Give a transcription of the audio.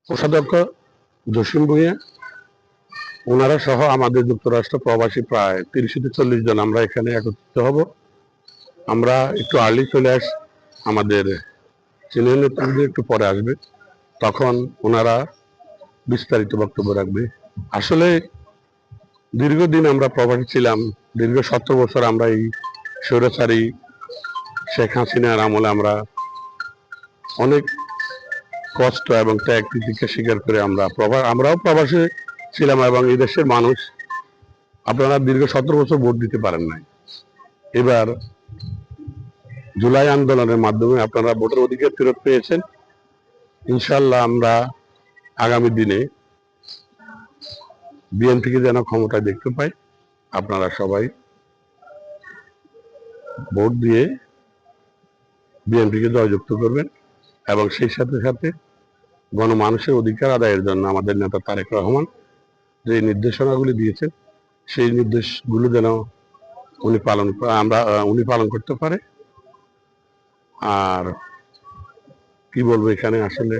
কোষাধ্যক্ষ জসিম ভুঁইয়া, ওনারা সহ আমাদের যুক্তরাষ্ট্র প্রবাসী প্রায় 30-40 জন আমরা এখানে একত্রিত হব। আমরা একটু আর্লি চলে আসি, আমাদের সিনিয়র নেতৃত্ব একটু পরে আসবে, তখন ওনারা বিস্তারিত বক্তব্য রাখবে। আসলে দীর্ঘদিন আমরা প্রবাসী ছিলাম, দীর্ঘ 17 বছর আমরা এই স্বৈরাচারী শেখ হাসিনার আমলে আমরা অনেক কষ্ট এবং ত্যাগ তিতিক্ষা স্বীকার করে আমরাও প্রবাসী ছিলাম এবং এই দেশের মানুষ, আপনারা দীর্ঘ 17 বছর ভোট দিতে পারেন নাই। এবার জুলাই আন্দোলনের মাধ্যমে আপনারা ভোটের অধিকার ফেরত পেয়েছেন। ইনশাল্লাহ আমরা আগামী দিনে বিএনপিকে যেন ক্ষমতায় দেখতে পাই, আপনারা সবাই ভোট দিয়ে বিএনপিকে জয়যুক্ত করবেন এবং সেই সাথে সাথে গণমানুষের অধিকার আদায়ের জন্য আমাদের নেতা তারেক রহমান যে নির্দেশনাগুলি দিয়েছেন, সেই নির্দেশগুলো যেন উনি পালন করতে পারে। আর কি বলবো, এখানে আসলে